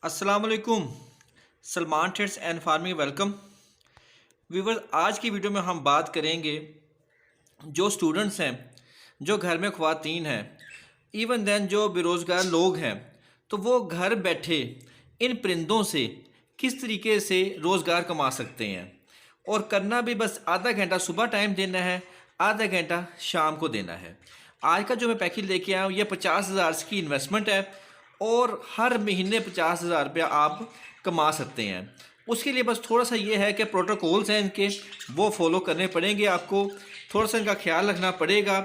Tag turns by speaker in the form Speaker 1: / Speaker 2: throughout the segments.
Speaker 1: अस्सलाम वालेकुम। Salman trades and farming welcome viewers. आज की वीडियो में हम बात करेंगे जो स्टूडेंट्स हैं, जो घर में ख़वातीन हैं, इवन देन जो बेरोज़गार लोग हैं, तो वो घर बैठे इन परिंदों से किस तरीके से रोज़गार कमा सकते हैं। और करना भी बस आधा घंटा सुबह टाइम देना है, आधा घंटा शाम को देना है। आज का जो मैं पैकेज लेके आया हूँ ये 50,000 की इन्वेस्टमेंट है और हर महीने 50,000 रुपया आप कमा सकते हैं। उसके लिए बस थोड़ा सा ये है कि प्रोटोकॉल्स हैं इनके, वो फॉलो करने पड़ेंगे आपको, थोड़ा सा इनका ख्याल रखना पड़ेगा।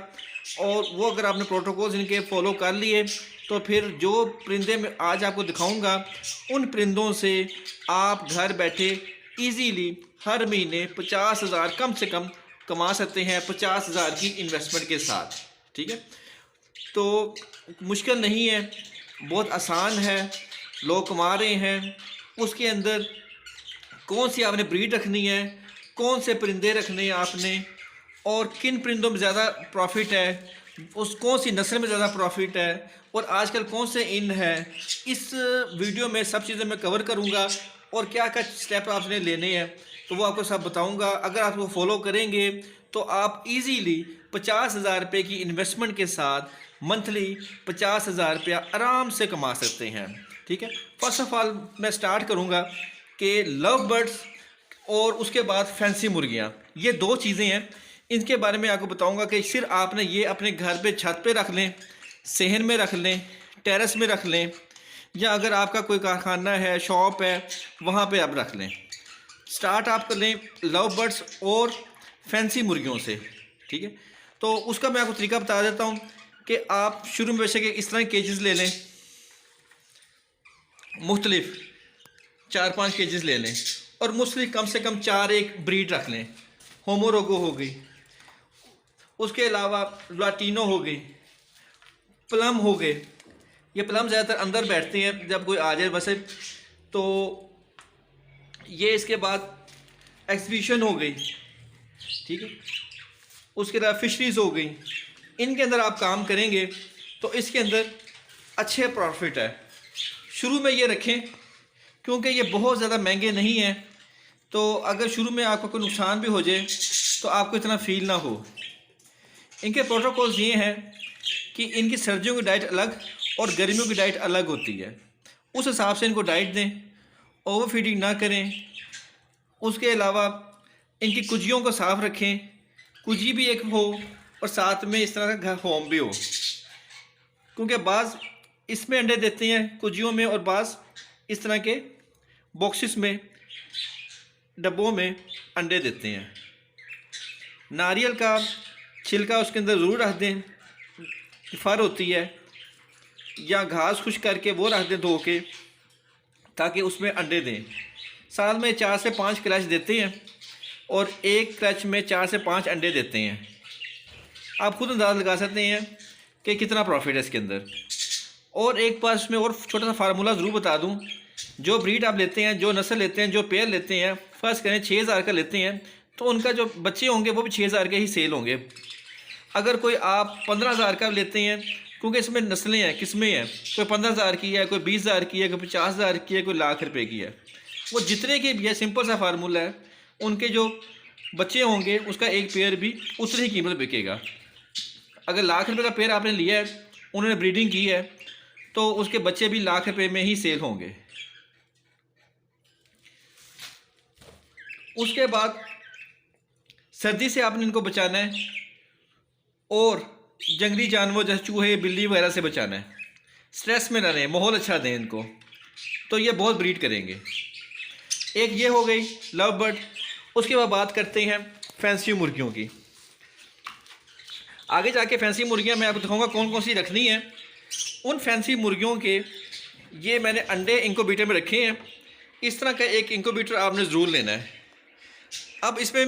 Speaker 1: और वो अगर आपने प्रोटोकॉल्स इनके फॉलो कर लिए तो फिर जो परिंदे मैं आज आपको दिखाऊंगा उन परिंदों से आप घर बैठे इजीली हर महीने 50,000 कम से कम कमा सकते हैं, 50,000 की इन्वेस्टमेंट के साथ। ठीक है, तो मुश्किल नहीं है, बहुत आसान है, लोग कमा रहे हैं। उसके अंदर कौन सी आपने ब्रीड रखनी है, कौन से परिंदे रखने हैं आपने, और किन परिंदों में ज़्यादा प्रॉफिट है, उस कौन सी नस्ल में ज़्यादा प्रॉफिट है, और आजकल कौन से इन है, इस वीडियो में सब चीज़ें मैं कवर करूँगा। और क्या क्या स्टेप आपने लेने हैं तो वो आपको सब बताऊँगा। अगर आप वो फॉलो करेंगे तो आप इजीली 50,000 रुपये की इन्वेस्टमेंट के साथ मंथली 50,000 रुपया आराम से कमा सकते हैं। ठीक है, फर्स्ट ऑफ ऑल मैं स्टार्ट करूँगा कि लव बर्ड्स और उसके बाद फैंसी मुर्गियाँ, ये दो चीज़ें हैं, इनके बारे में आपको बताऊंगा कि सिर्फ आपने ये अपने घर पे छत पे रख लें, सहन में रख लें, टेरेस में रख लें, या अगर आपका कोई कारखाना है, शॉप है, वहाँ पे आप रख लें। स्टार्ट आप कर लें लव बर्ड्स और फैंसी मुर्गियों से। ठीक है, तो उसका मैं आपको तरीका बता देता हूँ कि आप शुरू में वैसे कि इस तरह केजेस ले लें, मुख्तलिफ 4-5 केजेस ले लें और मुख्तलिफ कम से कम 4 एक ब्रीड रख लें। होमोरोगो हो गई, उसके अलावा लाटिनो हो गई, प्लम हो गए। ये प्लम ज़्यादातर अंदर बैठते हैं जब कोई आ जाए वैसे, तो ये इसके बाद एग्जीबिशन हो गई। ठीक है, उसके अलावा फिशरीज़ हो गई। इनके अंदर आप काम करेंगे तो इसके अंदर अच्छे प्रॉफिट है। शुरू में ये रखें क्योंकि ये बहुत ज़्यादा महंगे नहीं हैं, तो अगर शुरू में आपको कोई नुकसान भी हो जाए तो आपको इतना फील ना हो। इनके प्रोटोकॉल्स ये हैं कि इनकी सर्दियों की डाइट अलग और गर्मियों की डाइट अलग होती है, उस हिसाब से इनको डाइट दें, ओवर फीडिंग ना करें। उसके अलावा इनकी कुजियों को साफ़ रखें, कुजी भी एक हो और साथ में इस तरह का घर होम भी हो, क्योंकि बाज़ इसमें अंडे देते हैं कुजियों में और बाज़ इस तरह के बॉक्सेस में, डब्बों में अंडे देते हैं। नारियल का छिलका उसके अंदर ज़रूर रख दें, फर होती है, या घास खुश करके वो रख दें धो के, ताकि उसमें अंडे दें। साल में 4 से 5 क्लच देते हैं और एक क्लच में 4 से 5 अंडे देते हैं। आप खुद अंदाज़ा लगा सकते हैं कि कितना प्रॉफिट है इसके अंदर। और एक बार इसमें और छोटा सा फार्मूला ज़रूर बता दूं, जो ब्रीड आप लेते हैं, जो नस्ल लेते हैं, जो पेयर लेते हैं, फर्स्ट करें 6,000 का लेते हैं तो उनका जो बच्चे होंगे वो भी 6,000 के ही सेल होंगे। अगर कोई आप 15,000 का लेते हैं, क्योंकि इसमें नस्लें हैं, किस्में हैं, कोई 15,000 की है, कोई 20,000 की है, कोई 50,000 की है, कोई लाख रुपए की है, वो जितने की भी है, सिंपल सा फार्मूला है, उनके जो बच्चे होंगे उसका एक पेयर भी उतनी ही कीमत बिकेगा। अगर लाख रुपए का पेयर आपने लिया है, उन्होंने ब्रीडिंग की है, तो उसके बच्चे भी लाख रुपए में ही सेल होंगे। उसके बाद सर्दी से आपने इनको बचाना है और जंगली जानवर जैसे चूहे, बिल्ली वगैरह से बचाना है। स्ट्रेस में ना रहें, माहौल अच्छा दें इनको, तो ये बहुत ब्रीड करेंगे। एक ये हो गई लव बर्ड। उसके बाद बात करते हैं फैंसी मुर्गियों की। आगे जाके फैंसी मुर्गियां मैं आपको दिखाऊंगा कौन कौन सी रखनी है। उन फैंसी मुर्गियों के ये मैंने अंडे इंक्यूबेटर में रखे हैं। इस तरह का एक इंक्यूबेटर आपने ज़रूर लेना है। अब इसमें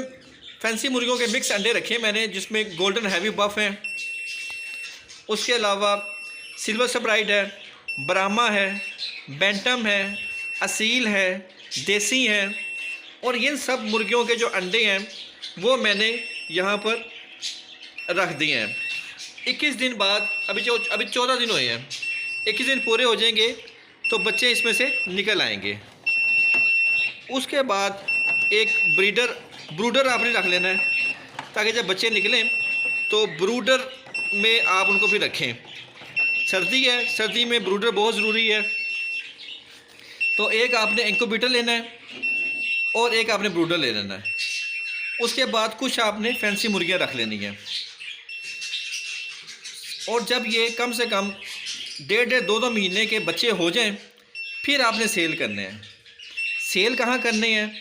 Speaker 1: फैंसी मुर्गियों के मिक्स अंडे रखे मैंने, जिसमें गोल्डन हैवी बफ हैं, उसके अलावा सिल्वर स्प्राइट है, ब्राह्मा है, बैंटम है, असील है, देसी हैं। और इन सब मुर्गियों के जो अंडे हैं वो मैंने यहाँ पर रख दिए हैं। 21 दिन बाद, अभी 14 दिन हुए हैं, 21 दिन पूरे हो जाएंगे तो बच्चे इसमें से निकल आएंगे। उसके बाद एक ब्रूडर आपने रख लेना है, ताकि जब बच्चे निकलें तो ब्रूडर में आप उनको भी रखें। सर्दी है, सर्दी में ब्रूडर बहुत ज़रूरी है। तो एक आपने इंक्यूबेटर लेना है और एक आपने ब्रूडर ले लेना है। उसके बाद कुछ आपने फैंसी मुर्गियाँ रख लेनी है। और जब ये कम से कम 1.5-2 महीने के बच्चे हो जाएं, फिर आपने सेल करने हैं। सेल कहाँ करने हैं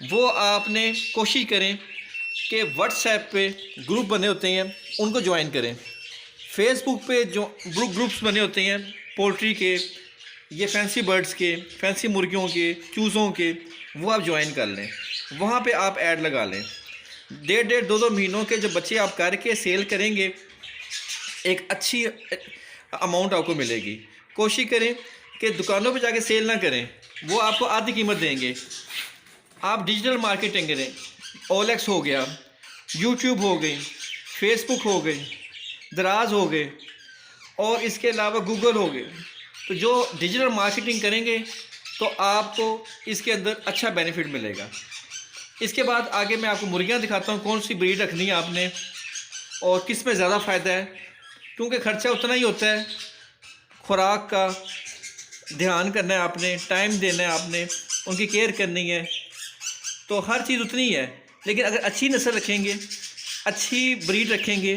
Speaker 1: वो आपने कोशिश करें कि व्हाट्सएप पे ग्रुप बने होते हैं उनको ज्वाइन करें। फेसबुक पे जो ग्रुप्स बने होते हैं पोल्ट्री के, ये फैंसी बर्ड्स के, फैंसी मुर्गियों के, चूज़ों के, वो आप ज्वाइन कर लें। वहाँ पे आप ऐड लगा लें। 1.5-2 महीनों के जो बच्चे आप करके सेल करेंगे, एक अच्छी अमाउंट आपको मिलेगी। कोशिश करें कि दुकानों पे जाके सेल ना करें, वो आपको आधी कीमत देंगे। आप डिजिटल मार्केटिंग करें। OLX हो गया, यूट्यूब हो गई, फेसबुक हो गई, दराज हो गए, और इसके अलावा गूगल हो गए। तो जो डिजिटल मार्केटिंग करेंगे तो आपको इसके अंदर अच्छा बेनिफिट मिलेगा। इसके बाद आगे मैं आपको मुर्गियां दिखाता हूँ, कौन सी ब्रीड रखनी है आपने और किस में ज़्यादा फ़ायदा है, क्योंकि ख़र्चा उतना ही होता है। खुराक का ध्यान करना है आपने, टाइम देना है आपने, उनकी केयर करनी है, तो हर चीज़ उतनी है। लेकिन अगर अच्छी नस्ल रखेंगे, अच्छी ब्रीड रखेंगे,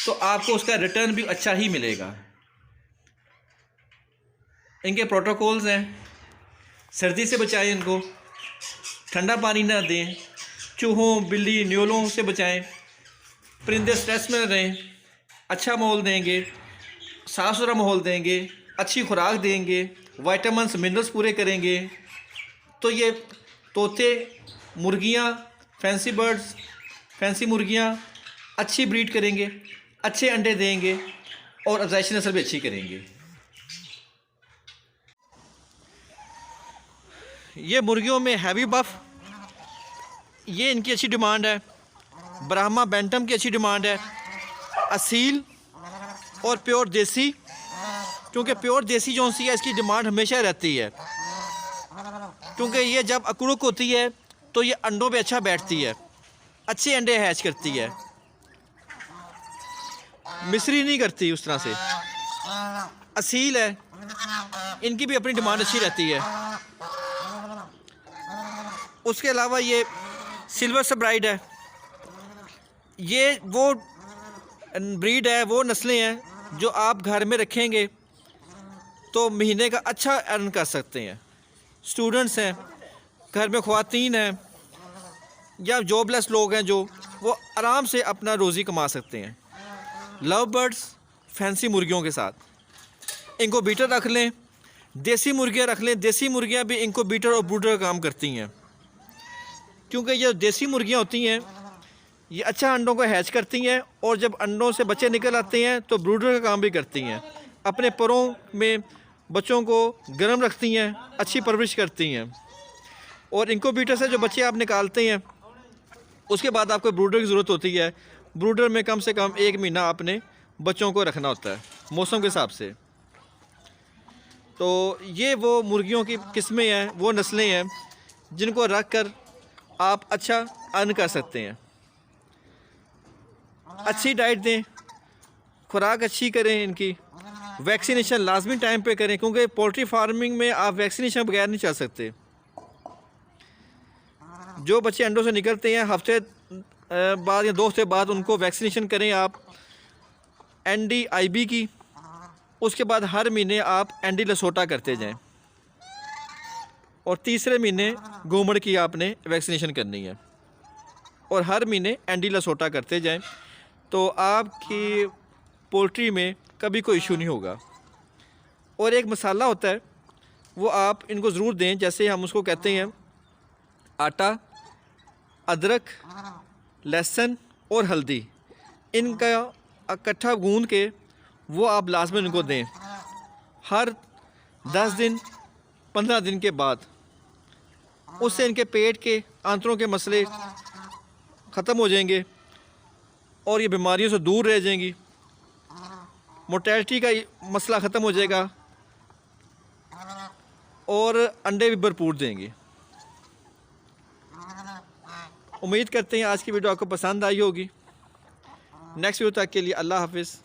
Speaker 1: तो आपको उसका रिटर्न भी अच्छा ही मिलेगा। इनके प्रोटोकॉल्स हैं। सर्दी से बचाएं इनको, ठंडा पानी ना दें, चूहों, बिल्ली, न्योलों से बचाएं, परिंदे स्ट्रेस में रहें, अच्छा माहौल देंगे, साफ़ सुथरा माहौल देंगे, अच्छी खुराक देंगे, विटामिन्स मिनरल्स पूरे करेंगे, तो ये तोते, मुर्गियाँ, फैंसी बर्ड्स, फैंसी मुर्गियाँ अच्छी ब्रीड करेंगे, अच्छे अंडे देंगे और अफज़ाइशी नस्ल भी अच्छी करेंगे। ये मुर्गियों में हैवी बफ, ये इनकी अच्छी डिमांड है। ब्राह्मा बैंटम की अच्छी डिमांड है। असील और प्योर देसी, क्योंकि प्योर देसी जो सी है इसकी डिमांड हमेशा रहती है, क्योंकि ये जब अकुड़क होती है तो ये अंडों पे अच्छा बैठती है, अच्छे अंडे हैच करती है, मिस्री नहीं करती उस तरह से। असील है, इनकी भी अपनी डिमांड अच्छी रहती है। उसके अलावा ये सिल्वर सब्राइड है, ये वो ब्रीड है, वो नस्लें हैं जो आप घर में रखेंगे तो महीने का अच्छा अर्न कर सकते हैं। स्टूडेंट्स हैं, घर में ख़वातीन हैं या जॉबलेस लोग हैं, जो वो आराम से अपना रोज़ी कमा सकते हैं। लव बर्ड्स फैंसी मुर्गियों के साथ इंक्यूबेटर रख लें, देसी मुर्गियाँ रख लें। देसी मुर्गियाँ भी इंक्यूबेटर और ब्रूडर का काम करती हैं, क्योंकि ये देसी मुर्गियाँ होती हैं ये अच्छा अंडों को हैच करती हैं, और जब अंडों से बच्चे निकल आते हैं तो ब्रूडर का काम भी करती हैं। अपने परों में बच्चों को गर्म रखती हैं, अच्छी परवरिश करती हैं। और इंक्यूबेटर से जो बच्चे आप निकालते हैं उसके बाद आपको ब्रूडर की ज़रूरत होती है। ब्रूडर में कम से कम 1 महीना आपने बच्चों को रखना होता है मौसम के हिसाब से। तो ये वो मुर्गियों की किस्में हैं, वो नस्लें हैं जिनको रख कर आप अच्छा अर्न कर सकते हैं। अच्छी डाइट दें, खुराक अच्छी करें, इनकी वैक्सीनेशन लाजमी टाइम पे करें, क्योंकि पोल्ट्री फार्मिंग में आप वैक्सीनेशन बगैर नहीं चल सकते। जो बच्चे अंडों से निकलते हैं हफ्ते बाद या 2 हफ्ते बाद उनको वैक्सीनेशन करें आप NDIB की। उसके बाद हर महीने आप एंडी लसोटा करते जाएं, और तीसरे महीने गोमड़ की आपने वैक्सीनेशन करनी है, और हर महीने एंडी लसोटा करते जाएं, तो आपकी पोल्ट्री में कभी कोई इशू नहीं होगा। और एक मसाला होता है वो आप इनको ज़रूर दें, जैसे हम उसको कहते हैं आटा, अदरक, लहसुन और हल्दी, इनका इकट्ठा गूंद के वो आप लाजमी इनको दें हर 10 दिन 15 दिन के बाद। उससे इनके पेट के आंतरों के मसले ख़त्म हो जाएंगे और ये बीमारियों से दूर रह जाएंगी। मोर्टेलिटी का मसला ख़त्म हो जाएगा। और अंडे भी भरपूर देंगे। उम्मीद करते हैं आज की वीडियो आपको पसंद आई होगी। नेक्स्ट वीडियो तक के लिए अल्लाह हाफिज़।